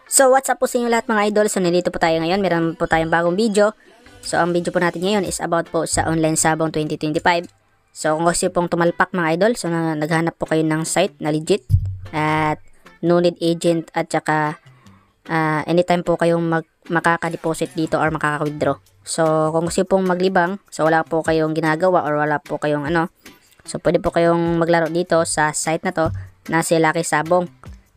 So what's up po sa inyo lahat mga idol. So nandito po tayo ngayon, meron po tayong bagong video. So ang video po natin ngayon is about po sa online sabong 2025. So kung gusto pong tumalpak mga idol, so naghanap po kayo ng site na legit at no need agent at saka anytime po kayong makaka-deposit dito or makaka-withdraw. So kung gusto pong maglibang, so wala po kayong ginagawa or wala po kayong so pwede po kayong maglaro dito sa site na to na si Lucky Sabong.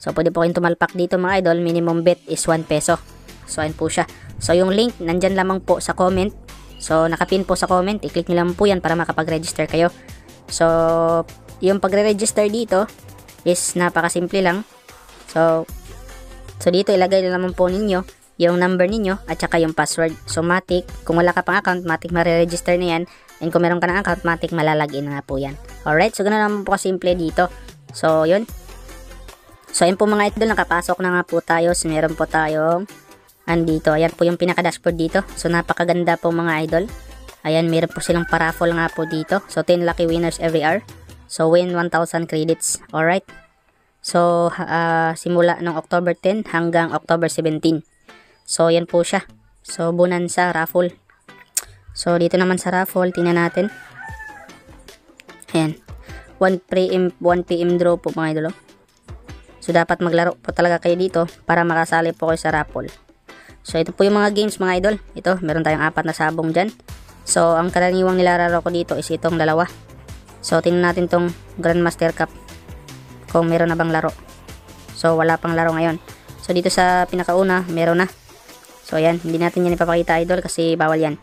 So, pwede po kayong tumalpak dito mga idol. Minimum bet is 1 peso. So, ayun po siya. So, yung link, nandyan lamang po sa comment. So, nakapin po sa comment. I-click nyo lang po yan para makapag-register kayo. So, yung pagre-register dito is napakasimple lang. So, dito ilagay na naman po ninyo yung number ninyo at saka yung password. So, matik, kung wala ka pang account, matik mariregister na yan. And kung meron ka ng account, matik malalagin na po yan. Alright, so ganoon naman po kasimple dito. So, yun. So, ayun po mga idol, nakapasok na nga po tayo. So, meron po tayong andito. Ayan po yung pinaka-dashboard dito. So, napakaganda po mga idol. Ayan, meron po silang paraffle nga po dito. So, 10 lucky winners every hour. So, win 1,000 credits. Alright. So, simula ng October 10 hanggang October 17. So, ayan po siya. So, bonanza, raffle. So, dito naman sa raffle, tingnan natin. Ayan. 1 PM draw po mga idol. So, dapat maglaro po talaga kayo dito para makasali po kayo sa raffle. So, ito po yung mga games mga idol. Ito, meron tayong 4 na sabong dyan. So, ang karaniwang nilalaro ko dito is itong dalawa. So, tingnan natin tong Grandmaster Cup. Kung meron na bang laro. So, wala pang laro ngayon. So, dito sa pinakauna, meron na. So, ayan. Hindi natin yan ipapakita idol kasi bawal yan.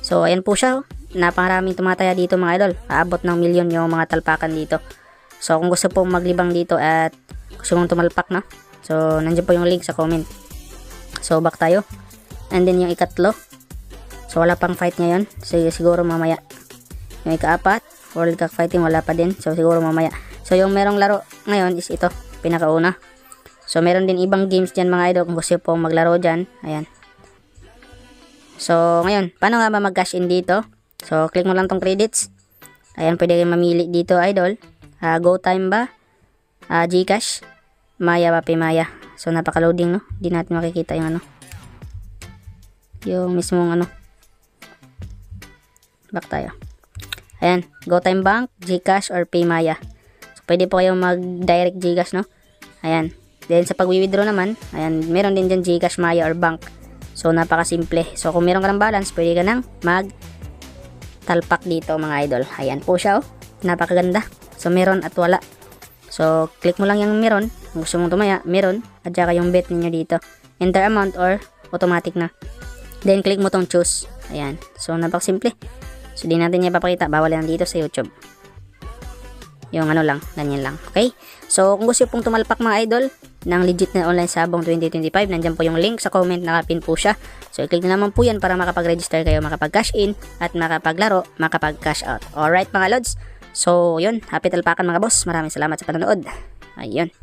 So, ayan po siya. Napakaraming tumataya dito mga idol. Aabot ng milyon yung mga talpakan dito. So, kung gusto pong maglibang dito at gusto mong tumalpak na, so nandiyan po yung link sa comment. So back tayo, and then yung ikatlo, so wala pang fight ngayon, so siguro mamaya. Yung ika-4, World Cup fighting wala pa din, so siguro mamaya. So yung merong laro ngayon is ito, pinakauna. So meron din ibang games dyan mga idol kung gusto pong maglaro dyan. Ayan. So ngayon, paano nga ba mag-cash in dito? So click mo lang tong credits. Ayan, pwede kayong mamili dito idol. Go time ba? Gcash, Maya ba, Paymaya. So napaka-loading no. Hindi natin makikita yung yung mismong Back tayo. Ayan, GoTime Bank, Gcash or Paymaya. So pwede po kayong mag-direct Gcash no. Ayan. Then sa pag-withdraw naman, ayan, meron din dyan Gcash, Maya or Bank. So napaka-simple. So kung meron ka ng balance, pwede ka nang mag-talpak dito mga idol. Ayan po siya oh. Napakaganda. So meron at wala. So, click mo lang yung meron. Kung gusto mong tumaya, meron. At saka yung bet ninyo dito. Enter amount or automatic na. Then, click mo tong choose. Ayan. So, napakasimple. So, di natin niya papakita. Bawal yan dito sa YouTube. Yung lang, ganyan lang. Okay? So, kung gusto pong tumalpak mga idol ng legit na online sabong 2025, nandyan po yung link sa comment. Nakapin po siya. So, i-click na naman po yan para makapag-register kayo, makapag-cash in, at makapaglaro, makapag-cash out. Alright mga lods? So, yun. Happy talpakan mga boss. Maraming salamat sa panonood. Ayun.